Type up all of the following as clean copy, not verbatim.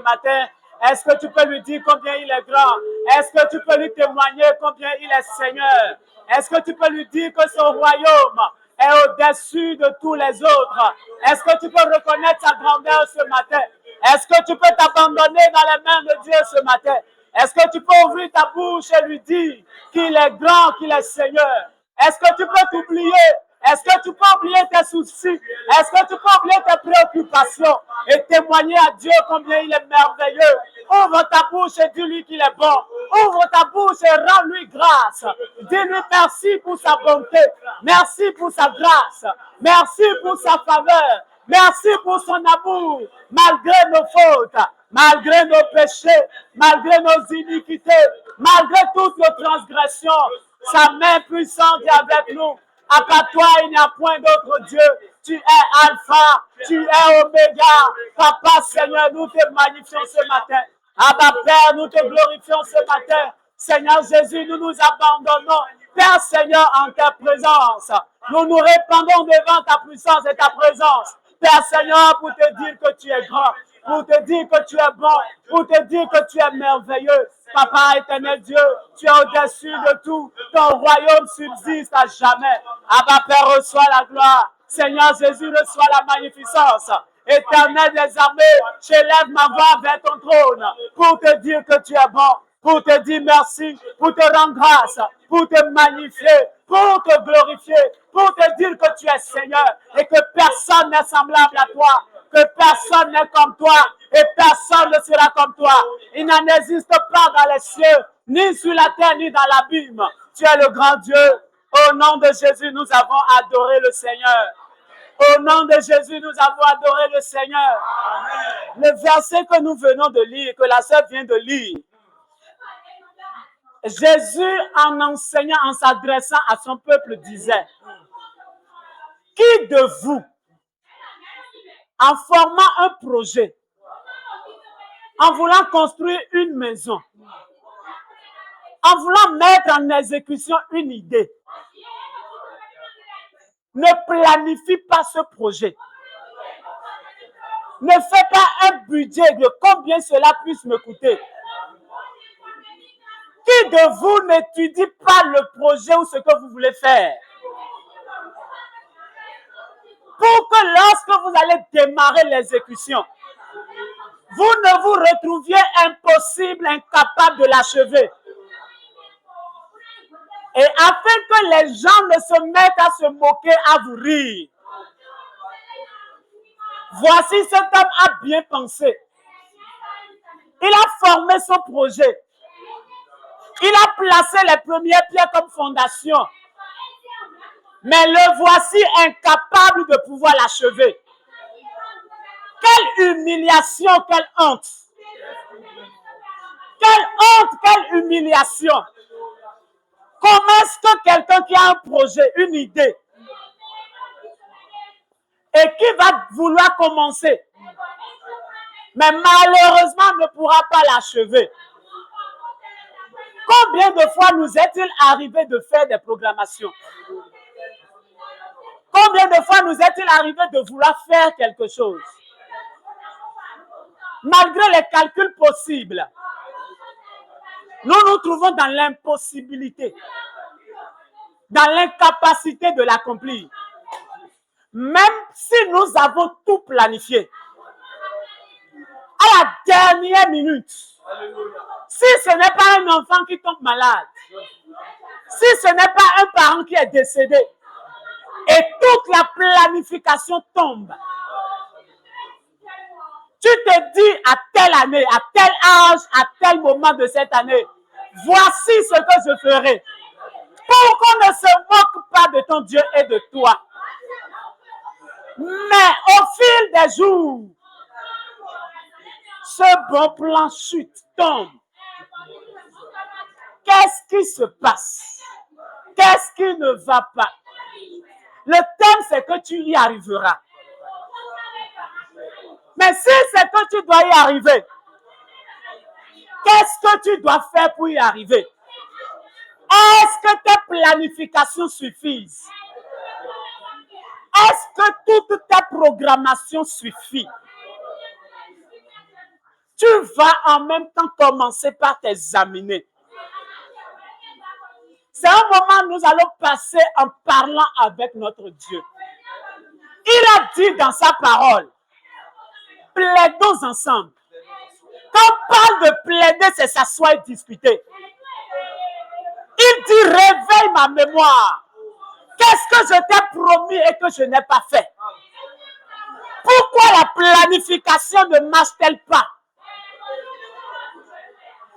matin? Est-ce que tu peux lui dire combien il est grand? Est-ce que tu peux lui témoigner combien il est Seigneur? Est-ce que tu peux lui dire que son royaume est au-dessus de tous les autres? Est-ce que tu peux reconnaître sa grandeur ce matin? Est-ce que tu peux t'abandonner dans les mains de Dieu ce matin? Est-ce que tu peux ouvrir ta bouche et lui dire qu'il est grand, qu'il est Seigneur? Est-ce que tu peux t'oublier? Est-ce que tu peux oublier tes soucis? Est-ce que tu peux oublier tes préoccupations et témoigner à Dieu combien il est merveilleux? Ouvre ta bouche et dis-lui qu'il est bon. Ouvre ta bouche et rends-lui grâce. Dis-lui merci pour sa bonté. Merci pour sa grâce. Merci pour sa faveur. Merci pour son amour, malgré nos fautes, malgré nos péchés, malgré nos iniquités, malgré toutes nos transgressions. Sa main puissante est avec nous. À part toi, il n'y a point d'autre Dieu. Tu es Alpha, tu es Oméga. Papa Seigneur, nous te magnifions ce matin. Abba Père, nous te glorifions ce matin. Seigneur Jésus, nous nous abandonnons. Père Seigneur, en ta présence. Nous nous répandons devant ta puissance et ta présence. Père Seigneur, pour te dire que tu es grand, pour te dire que tu es bon, pour te dire que tu es merveilleux. Papa éternel Dieu, tu es au-dessus de tout. Ton royaume subsiste à jamais. Abba Père, reçois la gloire. Seigneur Jésus, reçois la magnificence. Éternel des armées, j'élève ma voix vers ton trône pour te dire que tu es bon, pour te dire merci, pour te rendre grâce, pour te magnifier, pour te glorifier, pour te dire que tu es Seigneur et que personne n'est semblable à toi, que personne n'est comme toi et personne ne sera comme toi. Il n'en existe pas dans les cieux, ni sur la terre, ni dans l'abîme. Tu es le grand Dieu. Au nom de Jésus, nous avons adoré le Seigneur. Au nom de Jésus, nous avons adoré le Seigneur. Amen. Le verset que nous venons de lire, que la sœur vient de lire, Jésus, en enseignant, en s'adressant à son peuple, disait, « Qui de vous, en formant un projet, en voulant construire une maison, en voulant mettre en exécution une idée, ne planifie pas ce projet. Ne fais pas un budget de combien cela puisse me coûter. Qui de vous n'étudie pas le projet ou ce que vous voulez faire? Pour que lorsque vous allez démarrer l'exécution, vous ne vous retrouviez impossible, incapable de l'achever. Et afin que les gens ne se mettent à se moquer, à vous rire. Voici cet homme a bien pensé. Il a formé son projet. Il a placé les premières pierres comme fondation. Mais le voici incapable de pouvoir l'achever. Quelle humiliation, quelle honte. Quelle honte, quelle humiliation. Comment est-ce que quelqu'un qui a un projet, une idée, et qui va vouloir commencer, mais malheureusement ne pourra pas l'achever? Combien de fois nous est-il arrivé de faire des programmations? Combien de fois nous est-il arrivé de vouloir faire quelque chose? Malgré les calculs possibles, nous nous trouvons dans l'impossibilité, dans l'incapacité de l'accomplir. Même si nous avons tout planifié, à la dernière minute, si ce n'est pas un enfant qui tombe malade, si ce n'est pas un parent qui est décédé, et toute la planification tombe, tu te dis à telle année, à tel âge, à tel moment de cette année, voici ce que je ferai. Pour qu'on ne se moque pas de ton Dieu et de toi. Mais au fil des jours, ce bon plan chute, tombe. Qu'est-ce qui se passe? Qu'est-ce qui ne va pas? Le thème, c'est que tu y arriveras. Mais si c'est que tu dois y arriver, qu'est-ce que tu dois faire pour y arriver? Est-ce que tes planifications suffisent? Est-ce que toute ta programmation suffit? tu vas en même temps commencer par t'examiner. C'est un moment où nous allons passer en parlant avec notre Dieu. Il a dit dans sa parole, plaidons ensemble. Quand on parle de plaider, c'est s'asseoir et discuter. Il dit, réveille ma mémoire. Qu'est-ce que je t'ai promis et que je n'ai pas fait? Pourquoi la planification ne marche-t-elle pas?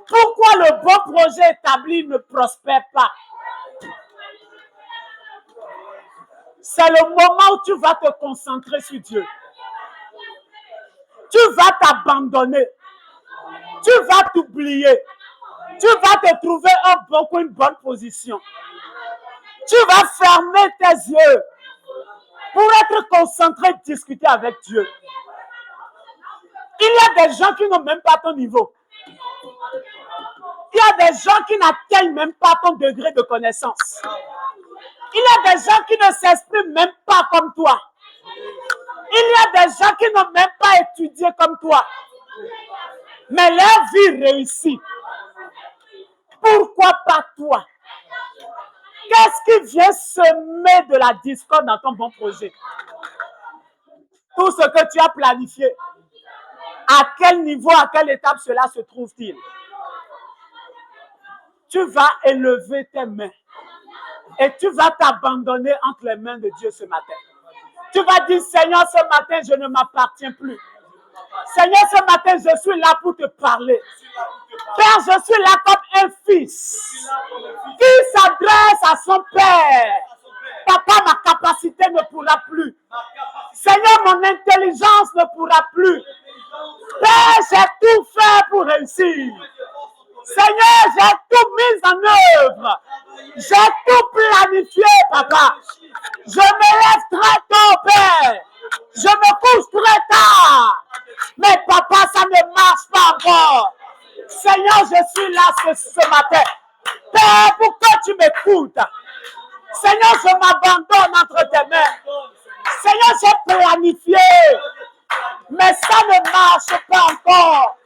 Pourquoi le bon projet établi ne prospère pas? C'est le moment où tu vas te concentrer sur Dieu. Tu vas t'abandonner. Tu vas t'oublier. Tu vas te trouver une bonne position. Tu vas fermer tes yeux pour être concentré et discuter avec Dieu. Il y a des gens qui n'ont même pas ton niveau. Il y a des gens qui n'atteignent même pas ton degré de connaissance. Il y a des gens qui ne s'expriment même pas comme toi. Il y a des gens qui n'ont même pas étudié comme toi. Mais leur vie réussit. Pourquoi pas toi? Qu'est-ce qui vient semer de la discorde dans ton bon projet? Tout ce que tu as planifié, à quel niveau, à quelle étape cela se trouve-t-il? Tu vas élever tes mains et tu vas t'abandonner entre les mains de Dieu ce matin. Tu vas dire, Seigneur, ce matin, je ne m'appartiens plus. Seigneur, ce matin, je suis là pour te parler. Père, je suis là comme un fils qui s'adresse à son père. Papa, ma capacité ne pourra plus. Seigneur, mon intelligence ne pourra plus. Père, j'ai tout fait pour réussir. Seigneur, j'ai tout mis en œuvre. J'ai tout planifié, papa. Je me lève très tôt, Père. Je me couche très tard. Mais papa, ça ne marche pas encore. Seigneur, je suis là ce matin. Père, pour que tu m'écoutes. Seigneur, je m'abandonne entre tes mains. Seigneur, j'ai planifié. Mais ça ne marche pas encore.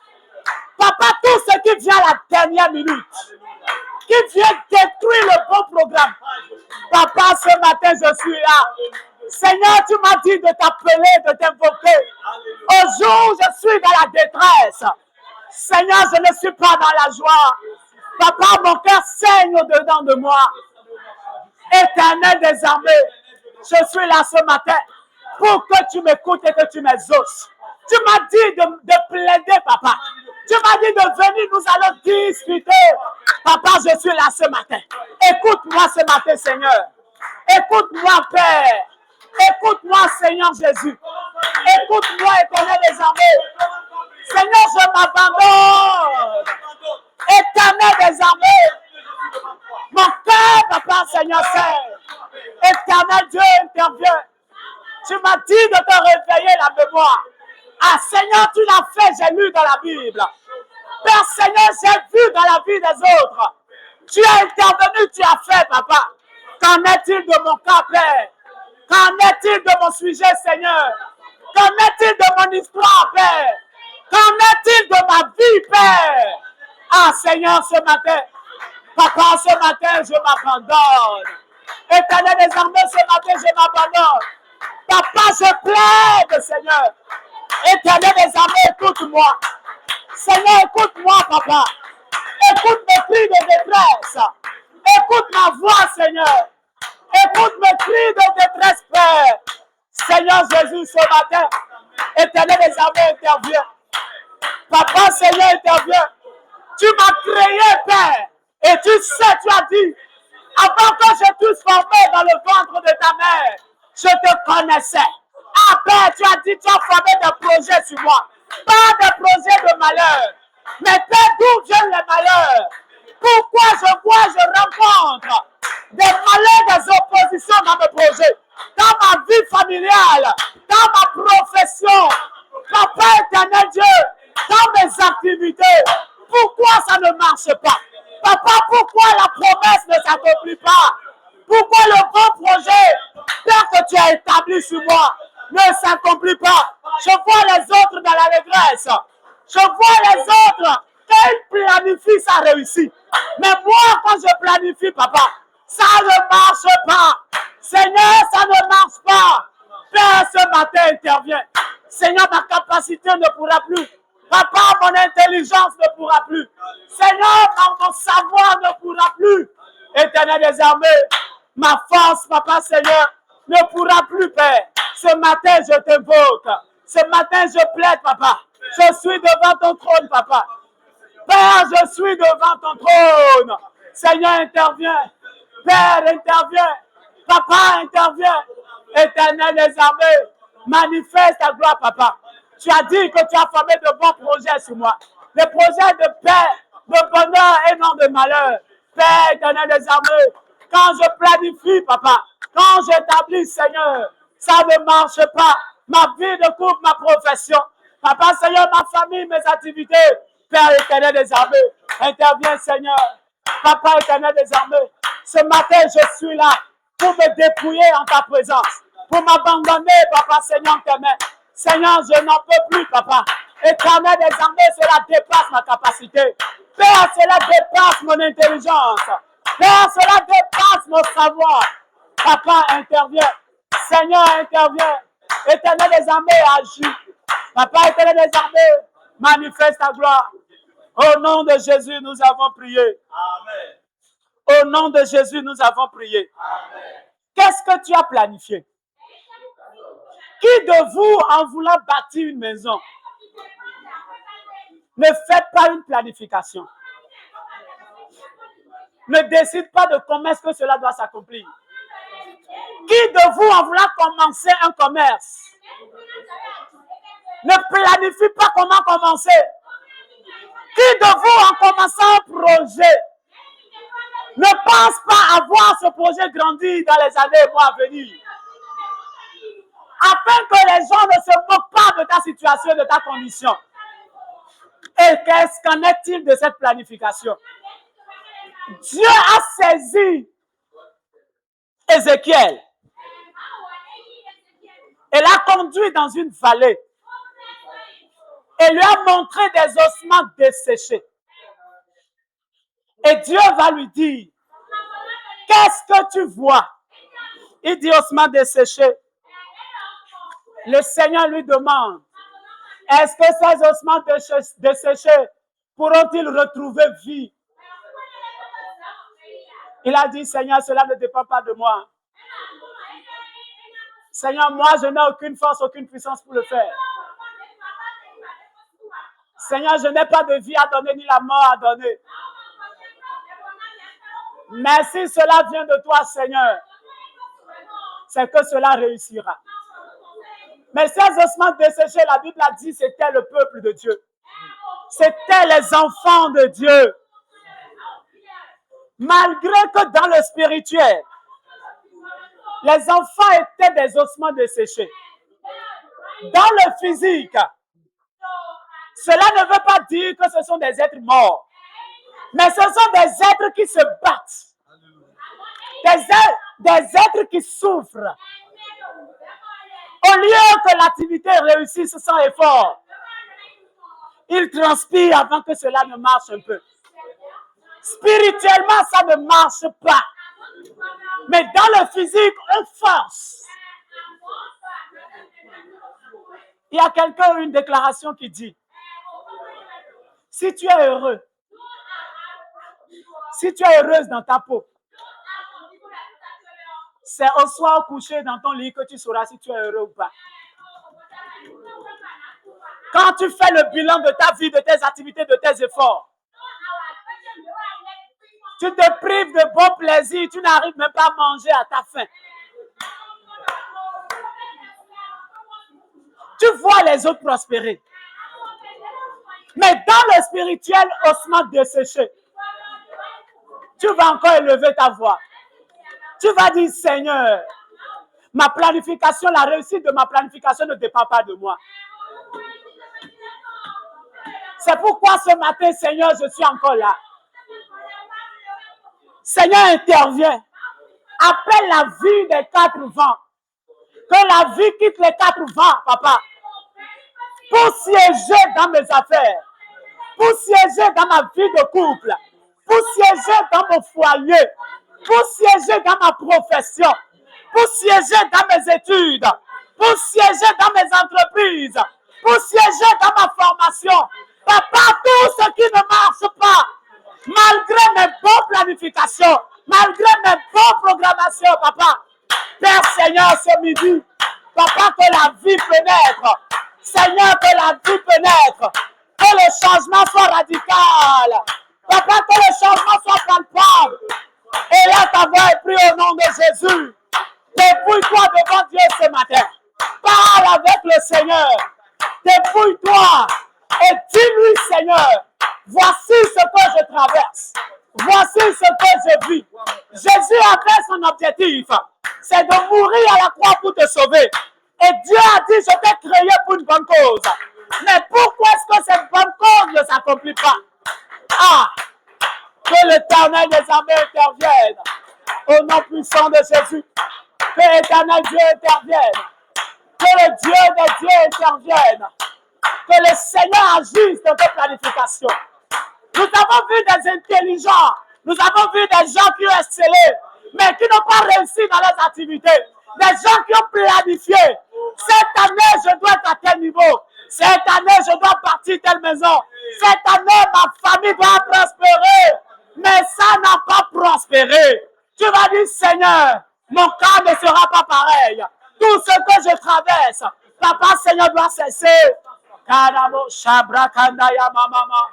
Papa, tout ce qui vient à la dernière minute, qui vient détruire le bon programme. Papa, ce matin, je suis là. Seigneur, tu m'as dit de t'appeler, de t'invoquer. Au jour où je suis dans la détresse. Seigneur, je ne suis pas dans la joie. Papa, mon cœur saigne au-dedans de moi. Éternel des armées, je suis là ce matin pour que tu m'écoutes et que tu m'exauces. Tu m'as dit de plaider, papa. Tu m'as dit de venir, nous allons discuter. Papa, je suis là ce matin. Écoute-moi ce matin, Seigneur. Écoute-moi, Père. Écoute-moi, Seigneur Jésus. Écoute-moi, Éternel des armées. Seigneur, je m'abandonne. Éternel des armées. Mon cœur, papa, Seigneur, c'est. Éternel Dieu, intervient. Tu m'as dit de te réveiller la mémoire. Ah, Seigneur, tu l'as fait, j'ai lu dans la Bible. Père, Seigneur, j'ai vu dans la vie des autres. Tu as intervenu, tu as fait, papa. Qu'en est-il de mon cas, Père? Qu'en est-il de mon sujet, Seigneur? Qu'en est-il de mon histoire, Père? Qu'en est-il de ma vie, Père? Ah, Seigneur, ce matin, papa, ce matin, je m'abandonne. Éternel des armées, ce matin, je m'abandonne. Papa, je plaide, Seigneur. Éternel des armées, écoute-moi. Seigneur, écoute-moi, papa. Écoute mes cris de détresse. Écoute ma voix, Seigneur. Écoute mes cris de détresse, Père. Seigneur Jésus, ce matin, Éternel des armées, intervient. Papa, Seigneur, intervient. Tu m'as créé, Père. Et tu sais, tu as dit, avant que je t'eusse formé dans le ventre de ta mère, je te connaissais. Ah, Père, tu as dit, tu as formé des projets sur moi. Pas des projets de malheur. Mais Père, d'où viennent les malheurs? Pourquoi je rencontre des malheurs, des oppositions dans mes projets, dans ma vie familiale, dans ma profession? Papa éternel Dieu, dans mes activités, pourquoi ça ne marche pas? Papa, pourquoi la promesse ne s'accomplit pas? Pourquoi le bon projet, Père, que tu as établi sur moi, ne s'accomplit pas? Je vois les autres dans la régresse. Je vois les autres, quand ils planifient, ça réussit. Mais moi, quand je planifie, papa, ça ne marche pas. Seigneur, ça ne marche pas. Père, ce matin, intervient. Seigneur, ma capacité ne pourra plus. Papa, mon intelligence ne pourra plus. Seigneur, mon savoir ne pourra plus. Éternel des armées, ma force, papa, Seigneur, ne pourra plus, Père. Ce matin, je t'invoque. Ce matin, je plaide, papa. Je suis devant ton trône, papa. Père, je suis devant ton trône. Seigneur, interviens. Père, interviens. Papa, interviens. Éternel des armées, manifeste ta gloire, papa. Tu as dit que tu as formé de bons projets sur moi. Des projets de paix, de bonheur et non de malheur. Père, éternel des armées, quand je planifie, papa, quand j'établis, Seigneur, ça ne marche pas. Ma vie de couple, ma profession. Papa, Seigneur, ma famille, mes activités. Père éternel des armées, interviens, Seigneur. Papa éternel des armées, ce matin, je suis là pour me dépouiller en ta présence. Pour m'abandonner, papa, Seigneur, en tes mains. Seigneur, je n'en peux plus, papa. Éternel des armées, cela dépasse ma capacité. Père, cela dépasse mon intelligence. Père, cela dépasse mon savoir. Papa, intervient. Seigneur, intervient. Éternel des armées, agis. Papa, éternel des armées, manifeste ta gloire. Au nom de Jésus, nous avons prié. Amen. Au nom de Jésus, nous avons prié. Qu'est-ce que tu as planifié? Qui de vous, en voulant bâtir une maison, ne fait pas une planification? Ne décide pas de comment est-ce que cela doit s'accomplir. Qui de vous, en voulant commencer un commerce, ne planifie pas comment commencer? Qui de vous, en commençant un projet, ne pense pas avoir ce projet grandir dans les années et mois à venir? Afin que les gens ne se moquent pas de ta situation, de ta condition. Et qu'en est-il de cette planification? Dieu a saisi Ézéchiel et l'a conduit dans une vallée et lui a montré des ossements desséchés. Et Dieu va lui dire, qu'est-ce que tu vois? Il dit ossements desséchés. Le Seigneur lui demande, est-ce que ces ossements desséchés pourront-ils retrouver vie? Il a dit, Seigneur, cela ne dépend pas de moi. Seigneur, moi, je n'ai aucune force, aucune puissance pour le faire. Seigneur, je n'ai pas de vie à donner, ni la mort à donner. Mais si cela vient de toi, Seigneur, c'est que cela réussira. Mais ces ossements desséchés, la Bible a dit, c'était le peuple de Dieu. C'était les enfants de Dieu. Malgré que dans le spirituel, les enfants étaient des ossements desséchés. Dans le physique, cela ne veut pas dire que ce sont des êtres morts. Mais ce sont des êtres qui se battent. Des êtres qui souffrent. Au lieu que l'activité réussisse sans effort, ils transpirent avant que cela ne marche un peu. Spirituellement, ça ne marche pas. Mais dans le physique, on force. Il y a quelqu'un, une déclaration qui dit, si tu es heureux, si tu es heureuse dans ta peau, c'est au soir couché dans ton lit que tu sauras si tu es heureux ou pas. Quand tu fais le bilan de ta vie, de tes activités, de tes efforts, tu te prives de bons plaisirs, tu n'arrives même pas à manger à ta faim. Tu vois les autres prospérer. Mais dans le spirituel, ossements desséchés, tu vas encore élever ta voix. Tu vas dire, Seigneur, ma planification, la réussite de ma planification ne dépend pas de moi. C'est pourquoi ce matin, Seigneur, je suis encore là. Seigneur, intervient. Appelle la vie des quatre vents. Que la vie quitte les quatre vents, papa. pour siéger dans mes affaires, pour siéger dans ma vie de couple, pour siéger dans mon foyer, pour siéger dans ma profession, pour siéger dans mes études, pour siéger dans mes entreprises, pour siéger dans ma formation. Papa, tout ce qui ne marche pas, malgré mes bonnes planifications, malgré mes bonnes programmations, papa, Père Seigneur, ce midi, papa, que la vie pénètre. Seigneur, que la vie pénètre. Que le changement soit radical. Papa, que le changement soit palpable. Et là, ta voix est prise au nom de Jésus. Dépouille-toi devant Dieu ce matin. Parle avec le Seigneur. Dépouille-toi et dis-lui, Seigneur, voici ce que je traverse. Voici ce que je vis. Jésus avait son objectif, c'est de mourir à la croix pour te sauver. Et Dieu a dit, je t'ai créé pour une bonne cause. Mais pourquoi est-ce que cette bonne cause ne s'accomplit pas? Ah, que l'Éternel des armées intervienne. Au nom puissant de Jésus. Que l'Éternel Dieu intervienne. Que le Dieu des dieux intervienne. Que le Seigneur agisse dans tes planifications. Nous avons vu des intelligents. Nous avons vu des gens qui ont excellé, mais qui n'ont pas réussi dans leurs activités. Des gens qui ont planifié. Cette année, je dois être à tel niveau. Cette année, je dois partir telle maison. Cette année, ma famille doit prospérer. Mais ça n'a pas prospéré. Tu vas dire, Seigneur, mon cas ne sera pas pareil. Tout ce que je traverse, Papa, Seigneur, doit cesser. Karamo Shabra Kandaya Mama.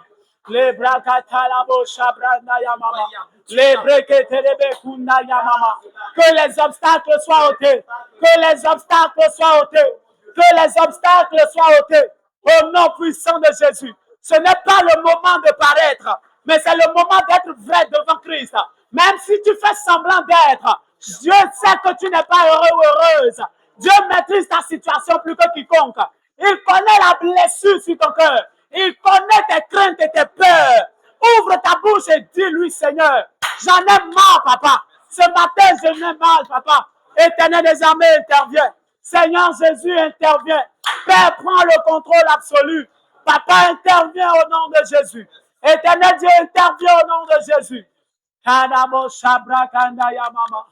Les brakatalabo shabranda ya mama. Les breketelebe kunda ya mama. Que les obstacles soient ôtés. Que les obstacles soient ôtés. Que les obstacles soient ôtés. Au nom puissant de Jésus. Ce n'est pas le moment de paraître, mais c'est le moment d'être vrai devant Christ. Même si tu fais semblant d'être, Dieu sait que tu n'es pas heureux ou heureuse. Dieu maîtrise ta situation plus que quiconque. Il connaît la blessure sur ton cœur. Il connaît tes craintes et tes peurs. Ouvre ta bouche et dis-lui, Seigneur, j'en ai marre, papa. Ce matin, je n'ai marre, papa. Éternel des armées, intervient. Seigneur Jésus, intervient. Père, prends le contrôle absolu. Papa, intervient au nom de Jésus. Éternel Dieu, intervient au nom de Jésus. Kanamo Shabra Kanda Yamama.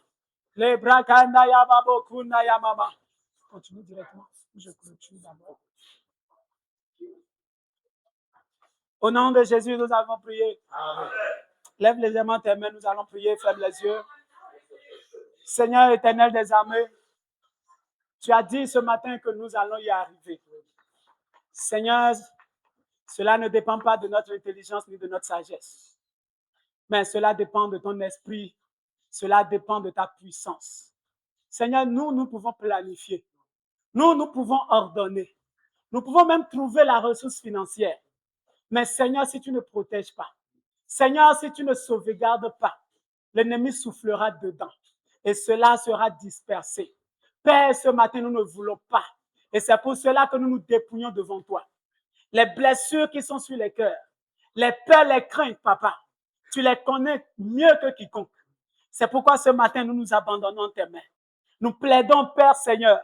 Les Brakanda Yamabo Kuna Yamama. Continue directement. Je clôture d'abord. Au nom de Jésus, nous avons prié. Amen. Lève légèrement tes mains, nous allons prier, ferme les yeux. Seigneur éternel des armées, tu as dit ce matin que nous allons y arriver. Seigneur, cela ne dépend pas de notre intelligence ni de notre sagesse, mais cela dépend de ton esprit, cela dépend de ta puissance. Seigneur, nous pouvons planifier, nous pouvons ordonner, nous pouvons même trouver la ressource financière. Mais Seigneur, si tu ne protèges pas, Seigneur, si tu ne sauvegardes pas, l'ennemi soufflera dedans et cela sera dispersé. Père, ce matin, nous ne voulons pas. Et c'est pour cela que nous nous dépouillons devant toi. Les blessures qui sont sur les cœurs, les peurs, les craintes, papa, tu les connais mieux que quiconque. C'est pourquoi ce matin, nous nous abandonnons en tes mains. Nous plaidons, Père Seigneur,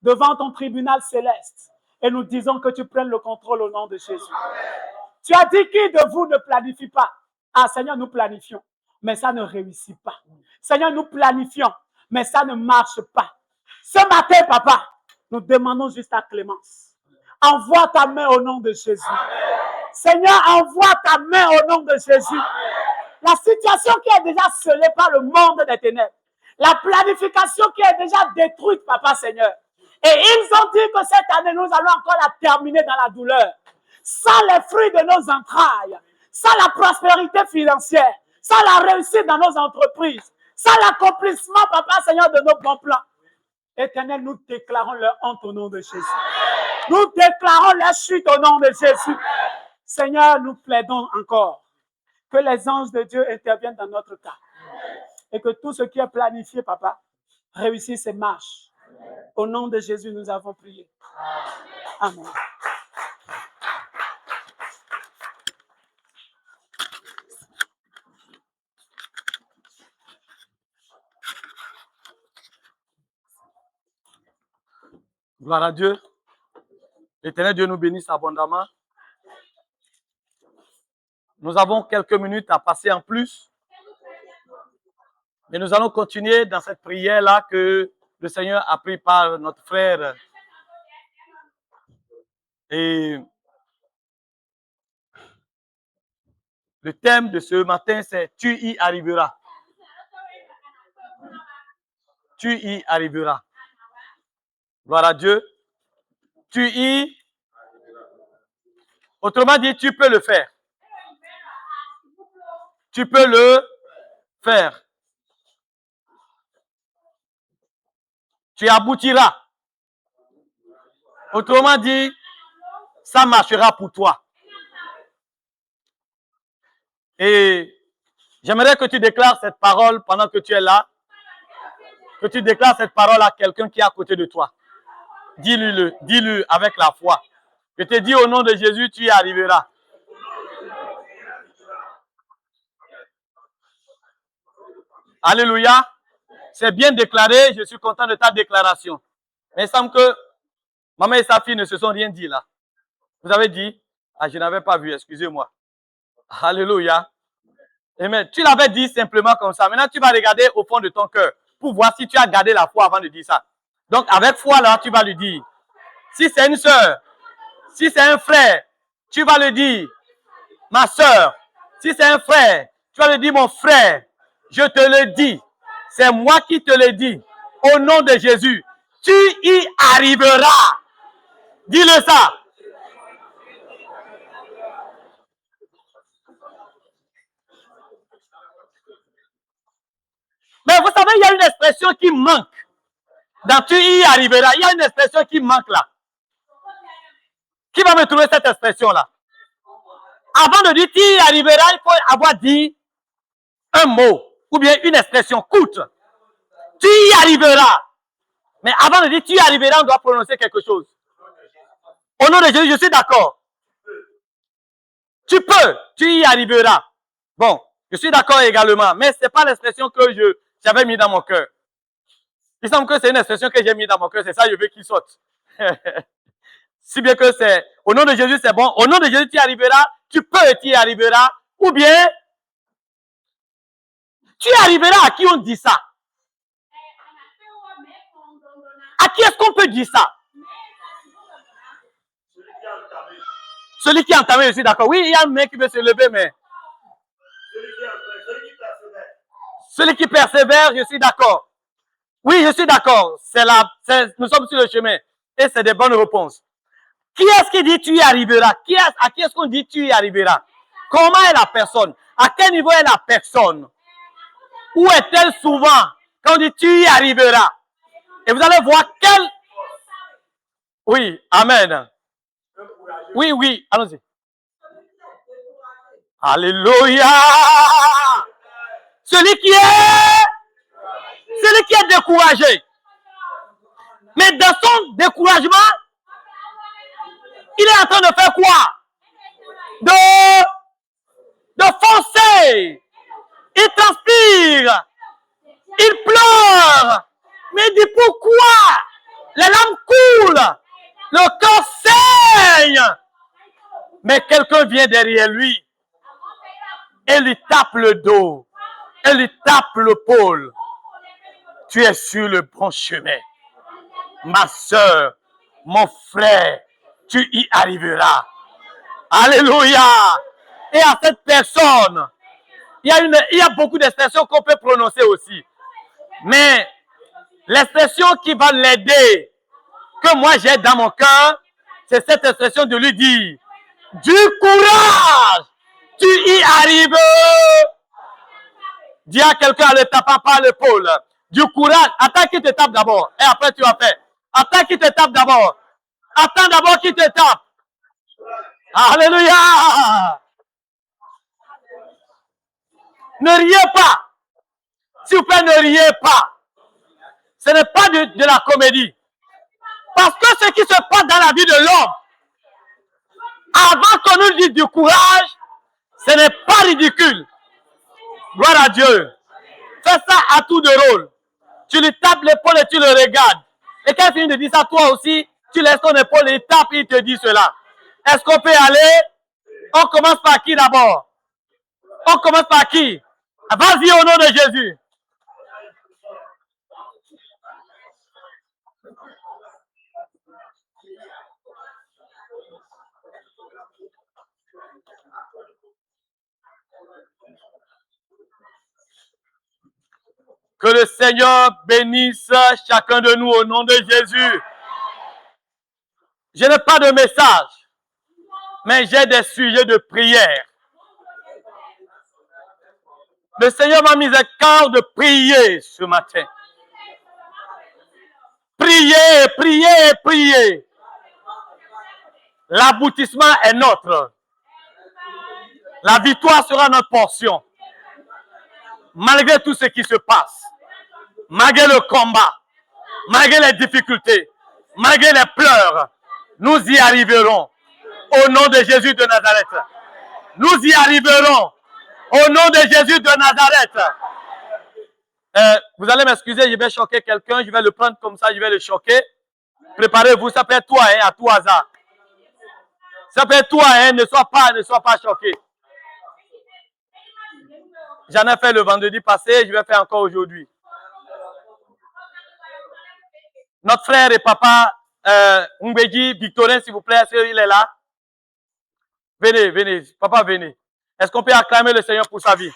devant ton tribunal céleste et nous disons que tu prennes le contrôle au nom de Jésus. Amen. Tu as dit qui de vous ne planifie pas? Ah, Seigneur, nous planifions, mais ça ne réussit pas. Seigneur, nous planifions, mais ça ne marche pas. Ce matin, papa, nous demandons juste ta clémence. Envoie ta main au nom de Jésus. Amen. Seigneur, envoie ta main au nom de Jésus. Amen. La situation qui est déjà scellée par le monde des ténèbres, la planification qui est déjà détruite, papa Seigneur. Et ils ont dit que cette année, nous allons encore la terminer dans la douleur. Sans les fruits de nos entrailles, sans la prospérité financière, sans la réussite dans nos entreprises, sans l'accomplissement, papa Seigneur, de nos bons plans. Éternel, nous déclarons leur honte au nom de Jésus. Nous déclarons leur chute au nom de Jésus. Seigneur, nous plaidons encore que les anges de Dieu interviennent dans notre cas. Et que tout ce qui est planifié, papa, réussisse et marche. Au nom de Jésus, nous avons prié. Amen. Gloire à Dieu. L'Éternel Dieu nous bénisse abondamment. Nous avons quelques minutes à passer en plus. Mais nous allons continuer dans cette prière-là que le Seigneur a pris par notre frère. Et le thème de ce matin, c'est « Tu y arriveras ». Tu y arriveras. Gloire à Dieu. Tu y... Autrement dit, tu peux le faire. Tu peux le faire. Tu aboutiras. Autrement dit, ça marchera pour toi. Et j'aimerais que tu déclares cette parole pendant que tu es là. Que tu déclares cette parole à quelqu'un qui est à côté de toi. Dis-le avec la foi. Je te dis au nom de Jésus, tu y arriveras. Alléluia. C'est bien déclaré. Je suis content de ta déclaration. Mais il semble que maman et sa fille ne se sont rien dit là. Vous avez dit? Ah, je n'avais pas vu, excusez-moi. Alléluia. Amen. Tu l'avais dit simplement comme ça. Maintenant, tu vas regarder au fond de ton cœur pour voir si tu as gardé la foi avant de dire ça. Donc, avec foi là, tu vas lui dire. Si c'est une sœur, si c'est un frère, tu vas le dire. Ma sœur, si c'est un frère, tu vas le dire, mon frère, je te le dis. C'est moi qui te le dis. Au nom de Jésus, tu y arriveras. Dis-le ça. Mais vous savez, il y a une expression qui manque. Dans tu y arriveras, il y a une expression qui manque là. Qui va me trouver cette expression-là? Avant de dire tu y arriveras, il faut avoir dit un mot ou bien une expression courte. Tu y arriveras. Mais avant de dire tu y arriveras, on doit prononcer quelque chose. Au nom de Jésus, je suis d'accord. Tu peux, tu y arriveras. Bon, je suis d'accord également, mais ce n'est pas l'expression que j'avais mis dans mon cœur. Il semble que c'est une expression que j'ai mis dans mon cœur, c'est ça, je veux qu'il saute. Si bien que c'est, au nom de Jésus, c'est bon. Au nom de Jésus, tu y arriveras, tu peux et tu y arriveras. Ou bien, tu y arriveras à qui on dit ça? À qui est-ce qu'on peut dire ça? Celui qui a entamé, je suis d'accord. Oui, il y a un mec qui veut se lever, mais... Celui qui persévère, je suis d'accord. Oui, je suis d'accord. Nous sommes sur le chemin. Et c'est des bonnes réponses. Qui est-ce qui dit tu y arriveras? À qui est-ce qu'on dit tu y arriveras? Comment est la personne? À quel niveau est la personne? Où est-elle souvent quand on dit tu y arriveras? Et vous allez voir quel... Oui, amen. Oui, allons-y. Alléluia! Celui qui est découragé. Mais dans son découragement, il est en train de faire quoi? De foncer. Il transpire. Il pleure. Mais il dit pourquoi? Les larmes coulent. Le corps saigne. Mais quelqu'un vient derrière lui et lui tape le dos. Et lui tape l'épaule. Tu es sur le bon chemin. Ma soeur, mon frère, tu y arriveras. Alléluia. Et à cette personne, il y a beaucoup d'expressions qu'on peut prononcer aussi. Mais l'expression qui va l'aider, que moi j'ai dans mon cœur, c'est cette expression de lui dire, du courage, tu y arrives. Dis à quelqu'un en le tapant par l'épaule, du courage, attends qu'il te tape d'abord, et après tu vas faire. Attends qu'il te tape d'abord. Attends d'abord qu'il te tape. Alléluia. Ne riez pas. S'il vous plaît, ne riez pas. Ce n'est pas de la comédie. Parce que ce qui se passe dans la vie de l'homme, avant qu'on nous dise du courage, ce n'est pas ridicule. Gloire à Dieu. Fais ça à tour de rôle. Tu lui tapes l'épaule et tu le regardes. Et quand il finit de dire ça, toi aussi, Tu laisses ton épaule et il tape, il te dit cela. Est-ce qu'on peut aller? On commence par qui d'abord? On commence par qui? Vas-y au nom de Jésus. Que le Seigneur bénisse chacun de nous au nom de Jésus. Je n'ai pas de message, mais j'ai des sujets de prière. Le Seigneur m'a mis à cœur de prier ce matin. Priez, priez, priez. L'aboutissement est notre. La victoire sera notre portion. Malgré tout ce qui se passe, malgré le combat, malgré les difficultés, malgré les pleurs, nous y arriverons. Au nom de Jésus de Nazareth. Nous y arriverons. Au nom de Jésus de Nazareth. Vous allez m'excuser, je vais choquer quelqu'un, je vais le prendre comme ça, je vais le choquer. Préparez-vous, ça peut être toi, hein, à tout hasard. Ça peut être toi, hein, ne sois pas choqué. J'en ai fait le vendredi passé, je vais faire encore aujourd'hui. Notre frère et papa, Mbegi, Victorin, s'il vous plaît, est-ce qu'il est là? Venez, venez, papa, venez. Est-ce qu'on peut acclamer le Seigneur pour sa vie?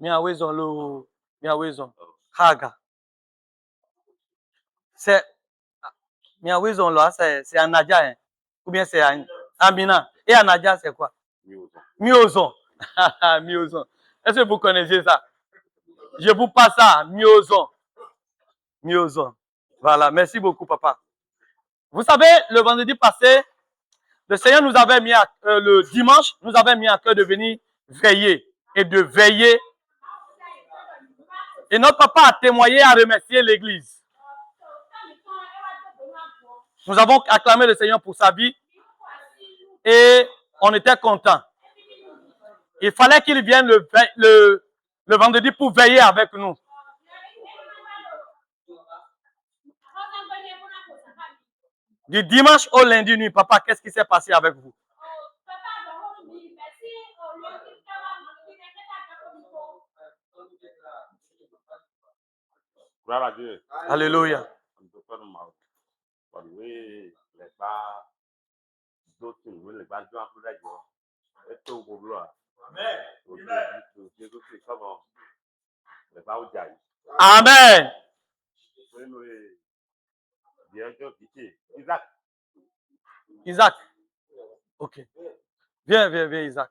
Miawezon, Haga. C'est Miawezon là, c'est Anadia, hein? Ou bien c'est Amina. Et Anadia, c'est quoi? Miozon. Miozon. Est-ce que vous connaissez ça? Je vous passe ça, Miozon. Miozon. Voilà, merci beaucoup, papa. Vous savez, le vendredi passé, le Seigneur nous avait mis le dimanche, nous avait mis à cœur de venir veiller et de veiller. Et notre papa a témoigné, a remercié l'église. Nous avons acclamé le Seigneur pour sa vie et on était contents. Il fallait qu'il vienne le vendredi pour veiller avec nous. Du dimanche au lundi nuit, papa, qu'est-ce qui s'est passé avec vous? Gloire à Dieu. Alléluia. Amen. Isaac. Ok. Viens, viens, viens, Isaac.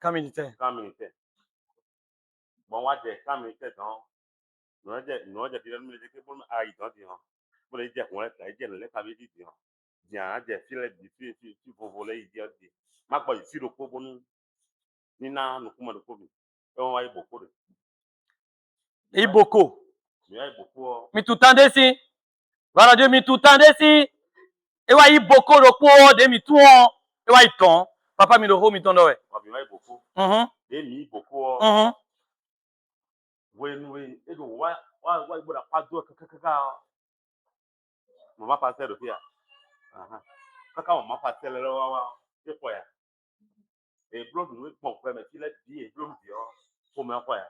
Camp militaire. Bon, on dire camp militaire, nous avons dit que nous avons dit pour les dire qu'on est là, ils les avaient dit, il y a des filets de filles qui vont voler, ils disent, ma boy, si le coup, nous n'avons pas de covid. Et on va y beaucoup de. Et beaucoup. Il y a beaucoup. Mais tout le temps d'ici. Voilà Dieu, mais tout le temps d'ici. Et ouais, il beaucoup de quoi, de mi tout. Et ouais, il tombe. Papa, mi le haut, mi tombe, ouais. Il y a beaucoup. Et mi beaucoup. Oui, oui. Et donc, ouais, il n'y a pas de maman passait de faire. Quand maman passait le c'est quoi? Et blond, nous pouvons faire, mais s'il est dit, et blond, comment on fait?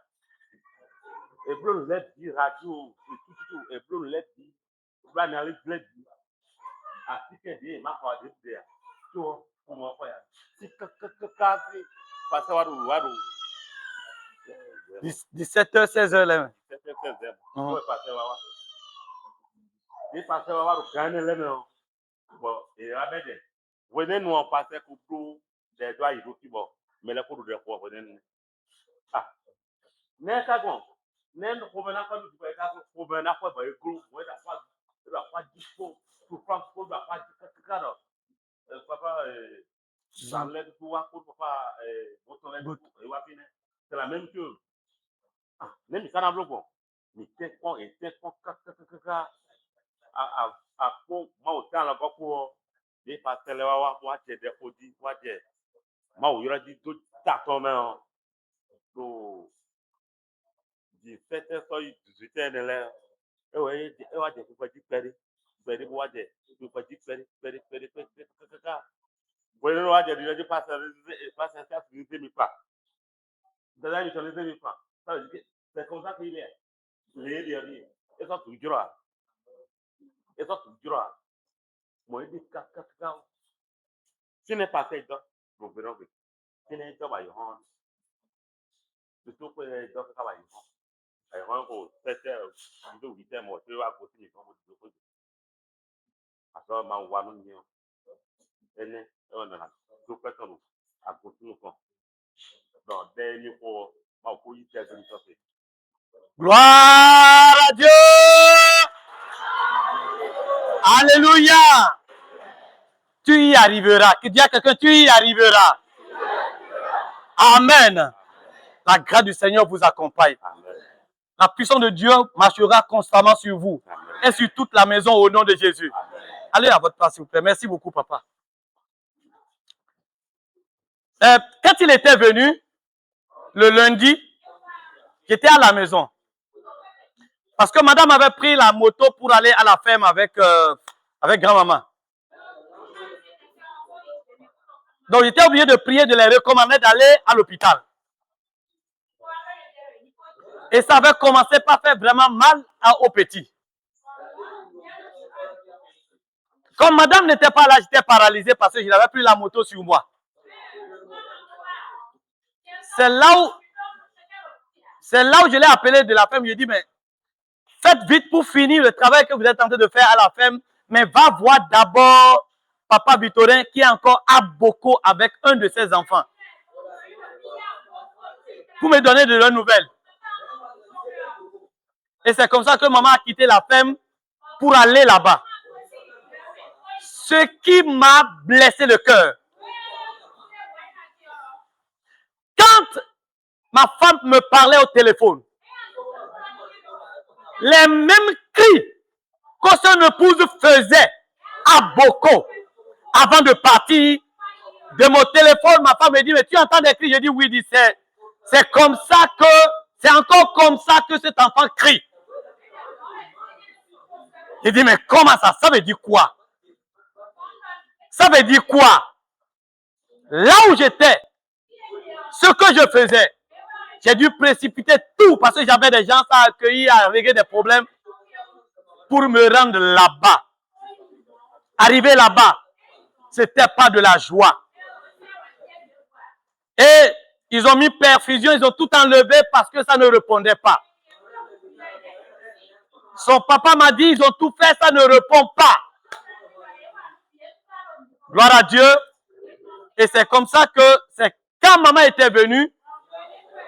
Et blond, l'aide dit radio, et tout, et blond, l'aide dit, l'aide dit, à 6 ma foi, dit, tu vois, comment on fait? Si, passez à 17h, 16h, là. 17h, 16h. Oui, passez à et passez à Ghana, là, non. Bon, et Abede, venez nous en passer pour des doigts, il faut qu'il bon, mais les cours de quoi, venez. Ah, n'est-ce pas bon? N'est-ce pas bon? N'est-ce pas bon? N'est-ce pas bon? N'est-ce pas bon? N'est-ce pas dispo pour prendre pour la part du cadre. Papa, j'enlève tout à coup, papa, c'est la même chose. Ah, même ça n'a pas bon. Mais c'est quoi, et c'est quoi, à quoi, moi, autant la cour, des pastels, moi, j'ai des produits, moi, j'ai, moi, il y aura dit tout à ton main. Donc, 17 sọ 18 ni lẹ ẹ wá jẹ pípẹ́ jí pẹ́rí pẹ́rí wá jẹ pípẹ́ jí pẹ́rí pẹ́rí pẹ́rí pẹ́rí kàkàkà bóyá wá jẹ ìdílé pàṣẹ sáfì ní tèmi pa dada yìí sọ ní tèmi pa sáfì ní c'est comme ça qu'il est lè é rí ẹ sọ tó jùlọ mọ ẹbí kàkàkà tí ní pàṣẹ ìjọ gbòmìnira gbè tí ní ìjọba yìí hàn tuntun pé ìjọ kàkà wà yìí hàn. Ẹ̀wọ̀n kò tẹ́tẹ́ ìlú ìtẹ́ mọ̀ tí wàá gbòsí nìkan mo dìbò fún mi. Àtọ́ máa ń wà ló ní ọ. Ẹni ẹ̀wọ̀n náà tó pẹ́tọ̀ nù àgbòsí nìkan. Lọ dẹ́ ní kó máa kó yí tẹ́ ẹgbẹ́ nítorí. Gloire à Dieu. Alléluia. Tu y arriveras. Que dis à quelqu'un, tu y arriveras. Amen. La grâce du Seigneur vous accompagne. Amen. La puissance de Dieu marchera constamment sur vous. Amen. Et sur toute la maison au nom de Jésus. Amen. Allez à votre place, s'il vous plaît. Merci beaucoup, papa. Quand il était venu, le lundi, j'étais à la maison. Parce que madame avait pris la moto pour aller à la ferme avec grand-maman. Donc, j'étais obligé de prier, de les recommander d'aller à l'hôpital. Et ça avait commencé par faire vraiment mal au petit. Comme madame n'était pas là, j'étais paralysé parce que je n'avais plus la moto sur moi. C'est là où je l'ai appelé de la ferme. Je lui ai dit, mais faites vite pour finir le travail que vous êtes en train de faire à la ferme, mais va voir d'abord papa Victorin qui est encore à Boko avec un de ses enfants. Pour me donner de leurs nouvelles. Et c'est comme ça que maman a quitté la ferme pour aller là-bas. Ce qui m'a blessé le cœur. Quand ma femme me parlait au téléphone, les mêmes cris que son épouse faisait à Boko avant de partir, de mon téléphone, ma femme me dit, mais tu entends des cris? Je dis, oui, c'est comme ça que, c'est encore comme ça que cet enfant crie. Je dis, mais comment ça? Ça veut dire quoi? Ça veut dire quoi? Là où j'étais, ce que je faisais, j'ai dû précipiter tout parce que j'avais des gens à accueillir, à régler des problèmes pour me rendre là-bas. Arrivé là-bas, c'était pas de la joie. Et ils ont mis perfusion, ils ont tout enlevé parce que ça ne répondait pas. Son papa m'a dit, ils ont tout fait, ça ne répond pas. Gloire à Dieu. Et c'est comme ça que, c'est quand maman était venue,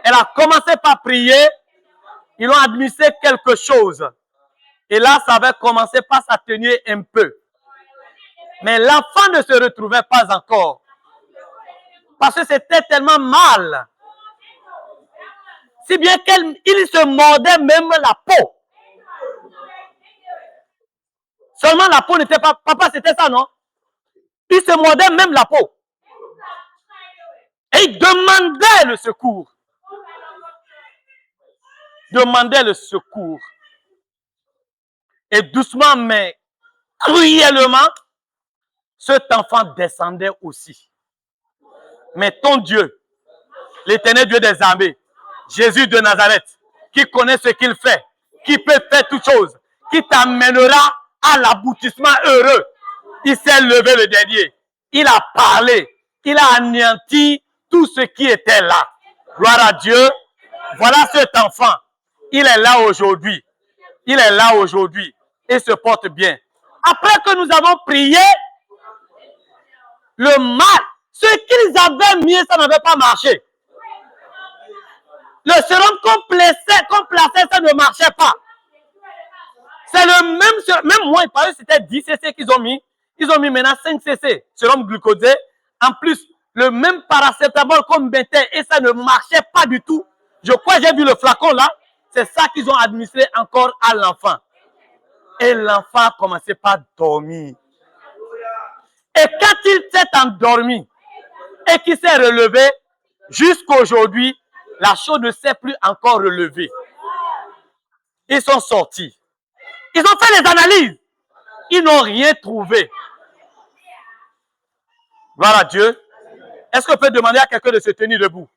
elle a commencé par prier, ils ont administré quelque chose. Et là, ça avait commencé par s'atténuer un peu. Mais l'enfant ne se retrouvait pas encore. Parce que c'était tellement mal. Si bien qu'il se mordait même la peau. Seulement la peau n'était pas... Papa, c'était ça, non? Il se mordait même la peau. Et il demandait le secours. Demandait le secours. Et doucement, mais cruellement, cet enfant descendait aussi. Mais ton Dieu, l'Éternel Dieu des armées, Jésus de Nazareth, qui connaît ce qu'il fait, qui peut faire toutes choses, qui t'amènera à l'aboutissement heureux. Il s'est levé le dernier. Il a parlé. Il a anéanti tout ce qui était là. Gloire à Dieu. Voilà cet enfant. Il est là aujourd'hui. Il est là aujourd'hui. Et se porte bien. Après que nous avons prié, Le mal, ce qu'ils avaient mis, ça n'avait pas marché. Le sérum qu'on plaçait, ça ne marchait pas. C'est le même moi, il paraît que c'était 10 cc qu'ils ont mis. Ils ont mis maintenant 5 cc, sérum glucosé. En plus, le même paracétamol qu'on mettait et ça ne marchait pas du tout. Je crois que j'ai vu le flacon là. C'est ça qu'ils ont administré encore à l'enfant. Et l'enfant a commencé par dormir. Et quand il s'est endormi et qu'il s'est relevé, jusqu'aujourd'hui, la chose ne s'est plus encore relevée. Ils sont sortis. Ils ont fait les analyses. Ils n'ont rien trouvé. Voilà Dieu. Est-ce qu'on peut demander à quelqu'un de se tenir debout?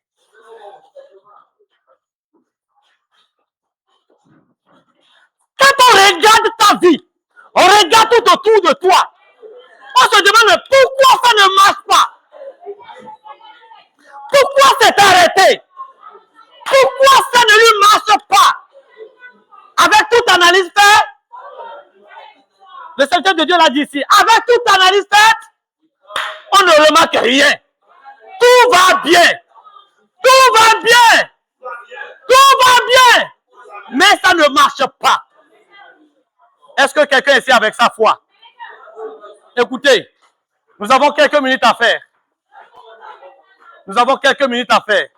Quand on regarde ta vie, on regarde tout autour de toi, on se demande pourquoi ça ne marche pas. Pourquoi c'est arrêté? Pourquoi ça ne lui marche pas? Avec toute analyse faite, le Seigneur de Dieu l'a dit ici, avec toute analyse faite, on ne remarque rien. Tout va bien. Tout va bien. Tout va bien. Mais ça ne marche pas. Est-ce que quelqu'un est ici avec sa foi? Écoutez, nous avons quelques minutes à faire. Nous avons quelques minutes à faire.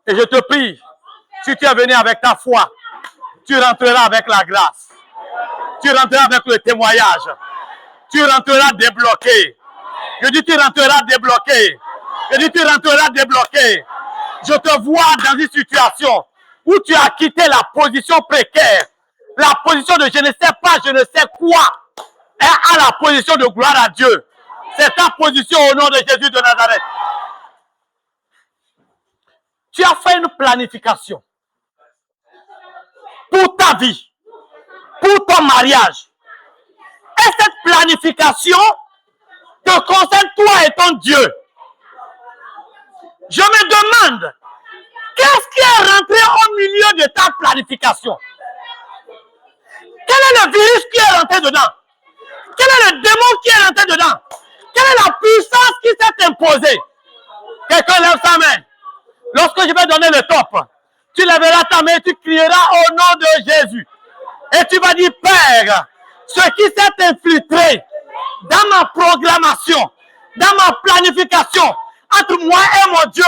Et je te prie, si tu es venu avec ta foi, tu rentreras avec la grâce. Tu rentreras avec le témoignage. Tu rentreras débloqué. Je dis, tu rentreras débloqué. Je dis, tu rentreras débloqué. Je te vois dans une situation où tu as quitté la position précaire, la position de je ne sais pas, je ne sais quoi, et à la position de gloire à Dieu. C'est ta position au nom de Jésus de Nazareth. Tu as fait une planification pour ta vie, pour ton mariage. Et cette planification te concerne toi et ton Dieu. Je me demande, qu'est-ce qui est rentré au milieu de ta planification? Quel est le virus qui est rentré dedans? Quel est le démon qui est rentré dedans? Quelle est la puissance qui s'est imposée? Quelqu'un lève sa main. Lorsque je vais donner le top, tu lèveras ta main et tu crieras au nom de Jésus. Et tu vas dire, Père, ce qui s'est infiltré dans ma programmation, dans ma planification, entre moi et mon Dieu,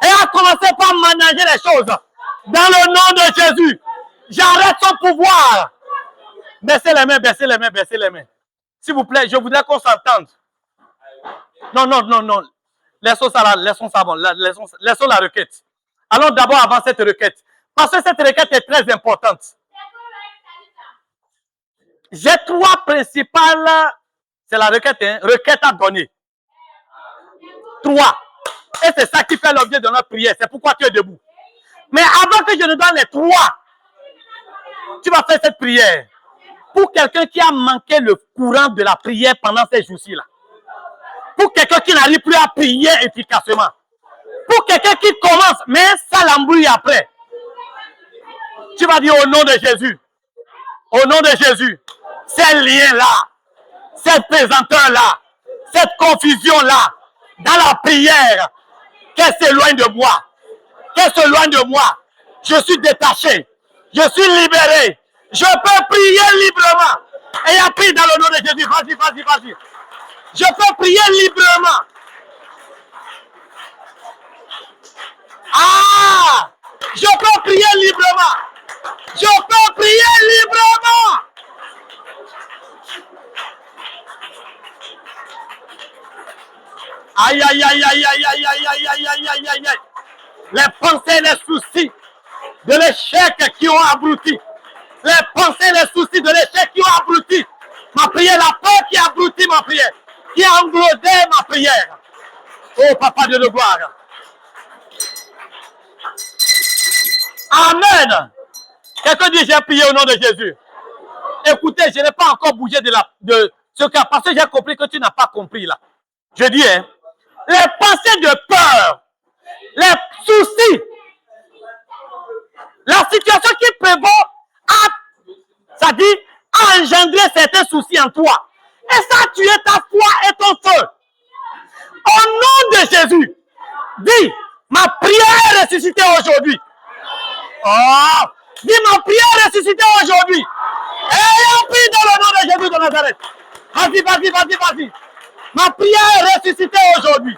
et a commencé par manager les choses. Dans le nom de Jésus, j'arrête son pouvoir. Baissez les mains, baissez les mains, baissez les mains. S'il vous plaît, je voudrais qu'on s'entende. Non, non, non, non. Laissons ça là, laissons ça bon, laissons la requête. Allons d'abord avant cette requête. Parce que cette requête est très importante. J'ai trois principales, c'est la requête, hein, requête à donner. Trois. Et c'est ça qui fait l'objet de notre prière. C'est pourquoi tu es debout. Mais avant que je ne donne les trois, tu vas faire cette prière. Pour quelqu'un qui a manqué le courant de la prière pendant ces jours-ci là. Pour quelqu'un qui n'arrive plus à prier efficacement. Pour quelqu'un qui commence, mais ça l'embrouille après. Tu vas dire au nom de Jésus. Au nom de Jésus. Ces liens-là, ces pesanteurs-là, cette confusion-là, dans la prière, qu'elle s'éloigne de moi. Qu'elle s'éloigne de moi. Je suis détaché. Je suis libéré. Je peux prier librement. Et a pris dans le nom de Jésus. Vas-y, vas-y, vas-y. Je peux prier librement. Ah! Je peux prier librement. Je peux prier librement. Aïe, aïe, aïe, aïe, aïe, aïe, aïe, aïe, aïe, aïe, aïe, aïe, aïe. Les pensées, les soucis de l'échec qui ont abruti. Les pensées, les soucis de l'échec qui ont abruti ma prière, la peur qui a abruti ma prière, qui a englobé ma prière. Oh, Papa Dieu de gloire. Amen. Quelqu'un dit, j'ai prié au nom de Jésus. Écoutez, je n'ai pas encore bougé de ce cas, parce que j'ai compris que tu n'as pas compris là. Je dis, hein, les pensées de peur, les soucis, la situation qui prévaut ça dit, a engendré certains soucis en toi. Et ça a tué ta foi et ton feu. aujourd'hui. Oh, dis ma prière ressuscitée aujourd'hui. Et prie dans le nom de Jésus de Nazareth. Vas-y, vas-y, vas-y, vas-y. Ma prière est ressuscitée aujourd'hui.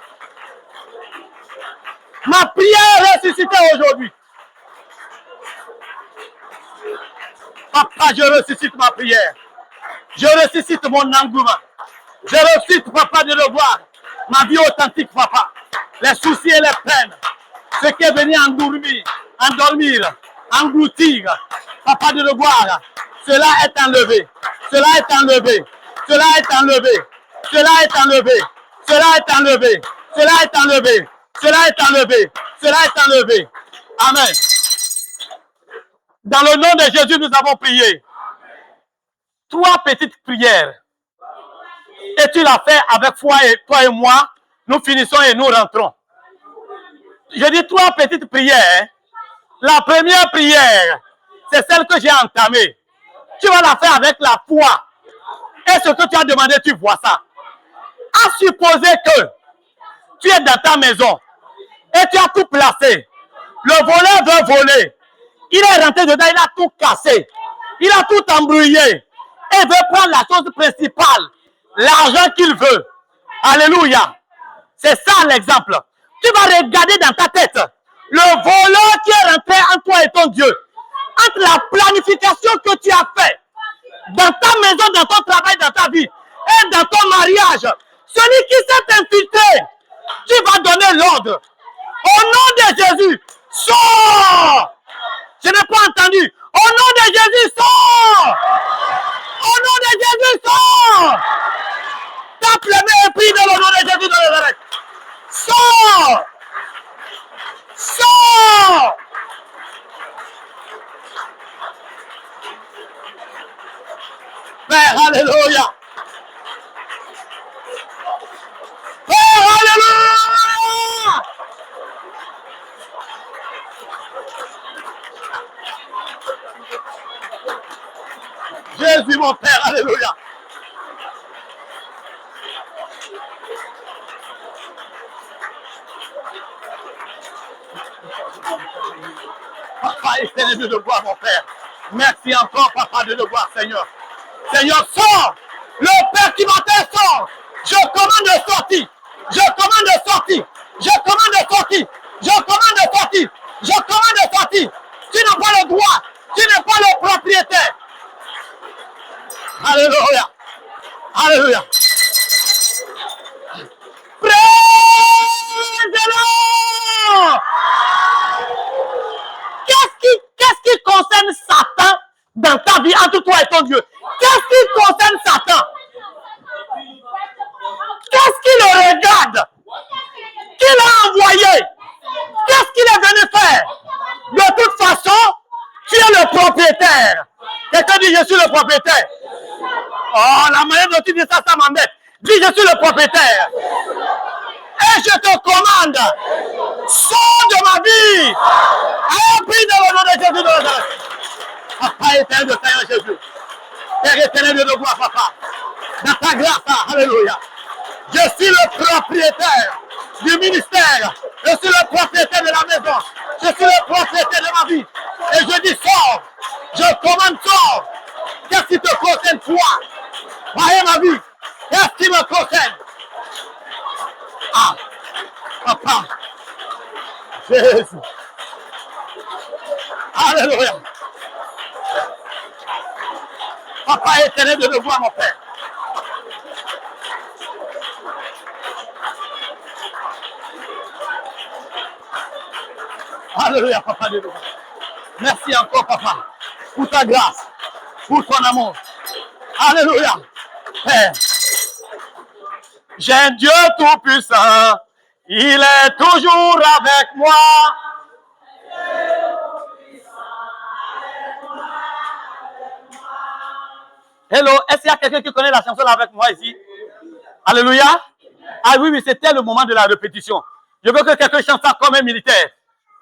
Ma prière est ressuscitée aujourd'hui. Papa, je ressuscite ma prière. Je ressuscite mon engouement. Je ressuscite, papa, de le voir. Ma vie authentique, papa. Les soucis et les peines. Ce qui est venu endormir, engloutir. Papa, de le voir. Cela est enlevé. Cela est enlevé. Cela est enlevé. Cela est enlevé. Cela est enlevé. Cela est enlevé. Cela est enlevé. Cela est enlevé. Amen. Dans le nom de Jésus, nous avons prié. 3 petites prières. Et tu l'as fait avec foi et toi et moi, nous finissons et nous rentrons. Je dis 3 petites prières. La première prière, c'est celle que j'ai entamée. Tu vas la faire avec la foi. Et ce que tu as demandé, tu vois ça. À supposer que tu es dans ta maison et tu as tout placé. Le voleur veut voler. Il est rentré dedans, il a tout cassé. Il a tout embrouillé. Et veut prendre la chose principale. L'argent qu'il veut. Alléluia. C'est ça l'exemple. Tu vas regarder dans ta tête le voleur qui est rentré en toi et ton Dieu. Entre la planification que tu as faite dans ta maison, dans ton travail, dans ta vie et dans ton mariage. Celui qui s'est infiltré, tu vas donner l'ordre. Au nom de Jésus, sors! Je n'ai pas entendu. Au nom de Jésus, sors! Au nom de Jésus, sors! Tape les mains et prie dans le nom de Jésus de Nazareth. Sors! Sors! Père, alléluia! Père, alléluia! Jésus, mon Père, alléluia! Papa, éternel de gloire, mon Père. Merci encore, Papa, de le voir, Seigneur. Seigneur, sors! Le Père qui m'appelle, sort! Je commande de sortir! Je commande de sortir! Je commande de sortir! Je commande de sortir! Je commande de sortir! Tu n'as pas le droit! Tu n'es pas le propriétaire! Alléluia! Alléluia! Praise-le! Qu'est-ce qui concerne Satan dans ta vie entre toi et ton Dieu? Qu'est-ce qui concerne Satan? Qu'est-ce qui le regarde? Qui l'a envoyé? Qu'est-ce qu'il est venu faire? De toute façon, tu es le propriétaire. Quelqu'un dit, je suis le propriétaire. Oh, la manière dont tu dis ça, ça m'embête. Dis, je suis le propriétaire. Et je te commande, sors de ma vie. Allez, prie dans le nom de Jésus de Nazareth. Papa éternel de Seigneur Jésus. Père éternel de gloire, papa. Dans ta grâce, alléluia. Je suis le propriétaire du ministère. Je suis le propriétaire de la maison. Je suis le propriétaire de ma vie. Et je dis, sors. Je commande, sors. Qu'est-ce qui te concerne, toi? Voyez ma vie. Qu'est-ce qui me concerne? Ah, papa. Jésus. Alléluia. Papa éternel de le voir, mon Père. Alléluia, papa de le voir. Merci encore, papa, pour ta grâce, pour ton amour. Alléluia. Père, j'ai un Dieu tout-puissant. Il est toujours avec moi. Hello, est-ce qu'il y a quelqu'un qui connaît la chanson là avec moi ici? Alléluia. Ah oui, oui, c'était le moment de la répétition. Je veux que quelqu'un chante ça comme un militaire.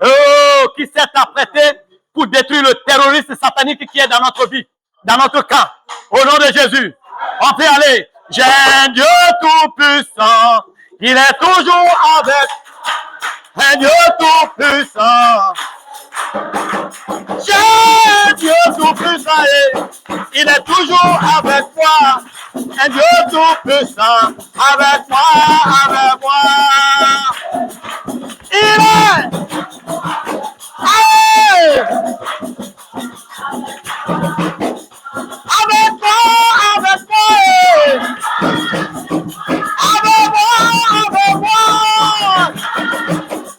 Oh, qui s'est apprêté pour détruire le terroriste satanique qui est dans notre vie, dans notre camp. Au nom de Jésus, on peut aller. J'ai un Dieu tout-puissant. Il est toujours avec. Un Dieu tout-puissant. J'ai Dieu tout-puissant et il est toujours avec moi. Un Dieu tout-puissant avec moi, avec moi. Il est. Allez! Avec moi, avec moi. Avec moi, avec moi.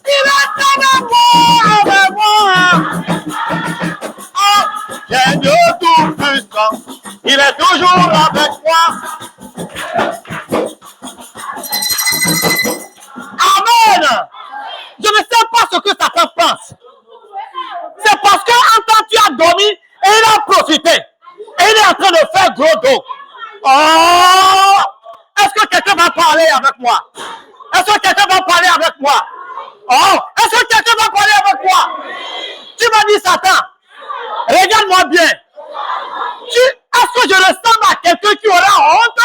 Il est avec moi, avec moi. Oh, j'ai Dieu tout-puissant. Il est toujours avec moi. Amen. Je ne sais pas ce que Satan pense. C'est parce qu'en temps tu as dormi et il a profité. Et il est en train de faire gros dos. Oh! Est-ce que quelqu'un va parler avec moi? Est-ce que quelqu'un va parler avec moi? Oh! Est-ce que quelqu'un va parler avec moi? Tu m'as dit Satan, regarde-moi bien. Est-ce que je ressemble à quelqu'un qui aura honte?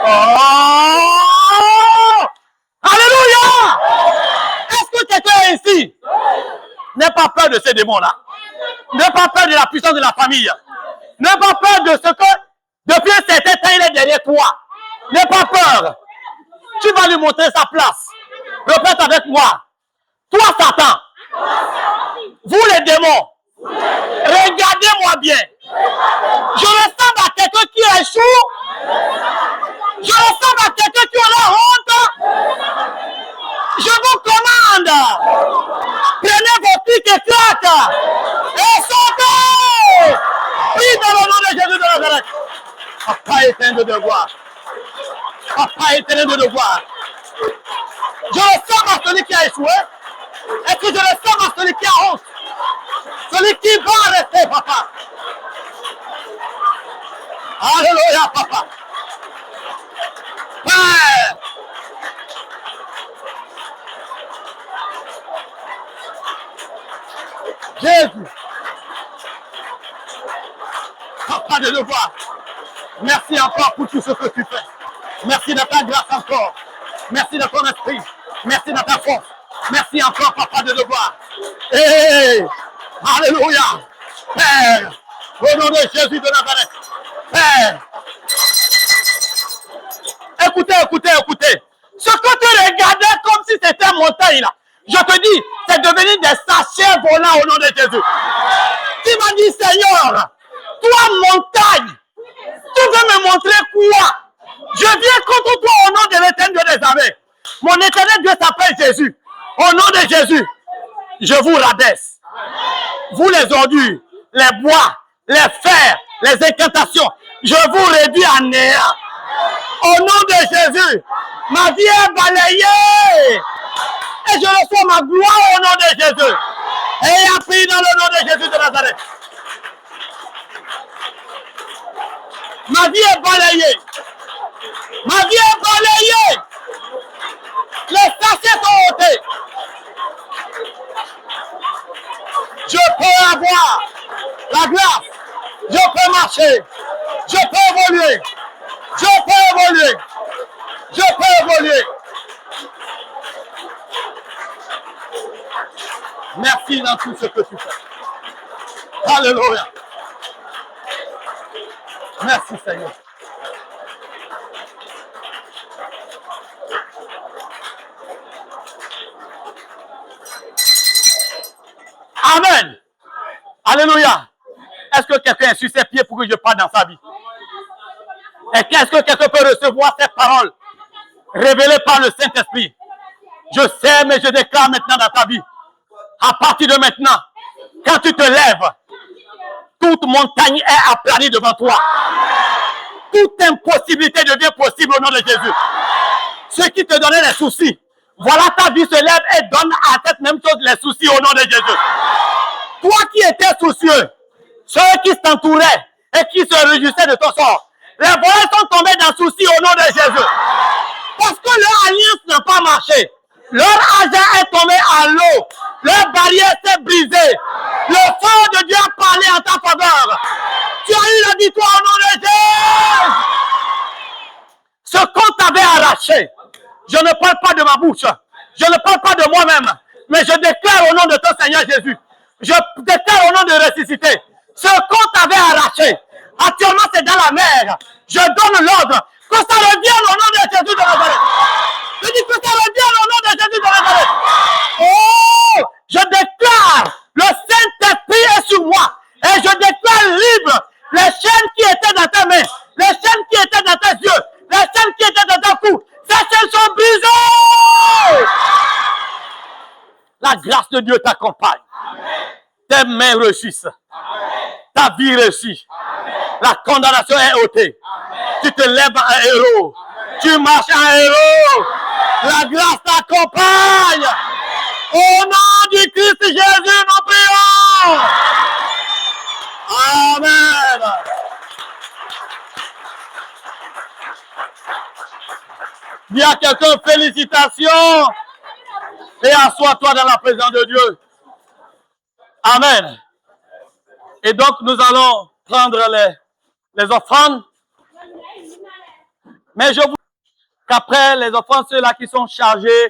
Oh! Alléluia! Est-ce que quelqu'un est ici? N'aie pas peur de ces démons-là. N'aie pas peur de la puissance de la famille. N'aie pas peur de ce que, depuis un certain temps, il est derrière toi. N'aie pas peur. Tu vas lui montrer sa place. Répète avec moi. Toi, Satan. Vous, les démons. Regardez-moi bien. Je ressemble à quelqu'un qui échoue. Je ressemble à quelqu'un qui aura honte. Je vous commande. Prenez vos pics et claques. Et sautez. Oui, dans le nom de Jésus de Nazareth. Papa éternel de gloire. Papa éternel de gloire. Je ressemble à celui qui a échoué. Est-ce que je ressemble à celui qui a honte? Celui qui va rester, papa. Alléluia, papa. Père. Jésus. Papa de devoir. Merci encore pour tout ce que tu fais. Merci de ta grâce encore. Merci de ton esprit. Merci de ta force. Merci encore, papa de devoir. Hey, alléluia. Père, au nom de Jésus de Nazareth. Père. Écoutez, écoutez, écoutez. Ce que tu regardais comme si c'était une montagne là. Je te dis, c'est devenu des sachets volants au nom de Jésus. Tu m'as dit, Seignor, toi montagne, tu veux me montrer quoi? Je viens contre toi au nom de l'éternel Dieu des armées. Mon éternel Dieu s'appelle Jésus. Au nom de Jésus, je vous rabaisse. Vous les ordures, les bois, les fers, les incantations, je vous réduis à néant. Au nom de Jésus, ma vie est balayée. Et je reçois ma gloire au nom de Jésus. Et appris dans le nom de Jésus de Nazareth. Ma vie est balayée. Ma vie est balayée. Les sachets sont ôtés. Je peux avoir la grâce. Je peux marcher. Je peux évoluer. Je peux évoluer. Je peux évoluer. Merci dans tout ce que tu fais. Alléluia. Merci Seigneur. Amen. Alléluia. Est-ce que quelqu'un est sur ses pieds pour que je parle dans sa vie? Est-ce que quelqu'un peut recevoir ces paroles révélées par le Saint-Esprit? Je sais, mais je déclare maintenant dans ta vie. À partir de maintenant, quand tu te lèves, toute montagne est aplanie devant toi. Toute impossibilité devient possible au nom de Jésus. Ceux qui te donnaient les soucis, voilà, ta vie se lève et donne à cette même chose les soucis au nom de Jésus. Toi qui étais soucieux, ceux qui t'entouraient et qui se réjouissaient de ton sort, les voleurs sont tombés dans le souci au nom de Jésus. Parce que leur alliance n'a pas marché. Leur argent est tombé à l'eau. Leur barrière s'est brisée. Le feu de Dieu a parlé en ta faveur. Tu as eu la victoire au nom de Jésus. Ce qu'on t'avait arraché, je ne parle pas de ma bouche. Je ne parle pas de moi-même, mais je déclare au nom de ton Seigneur Jésus. Je déclare au nom de ressuscité. Ce qu'on t'avait arraché, actuellement c'est dans la mer. Je donne l'ordre que ça revienne au nom de Jésus de Nazareth. Je dis que ça revienne au nom de Jésus de Nazareth. Oh, je déclare, le Saint-Esprit est sur moi. Et je déclare libre les chaînes qui étaient dans ta main, les chaînes qui étaient dans tes yeux, les chaînes qui étaient dans ta cou. Ces chaînes sont brisées. La grâce de Dieu t'accompagne. Tes mains réussissent. Ta vie réussit. La condamnation est ôtée. Tu te lèves un héros. Tu marches un héros. La grâce t'accompagne. Au nom du Christ Jésus, nous prions. Amen. Dis à quelqu'un félicitations et assois-toi dans la présence de Dieu. Amen. Et donc nous allons prendre les offrandes. Mais je vous qu'après les offrandes, ceux-là qui sont chargés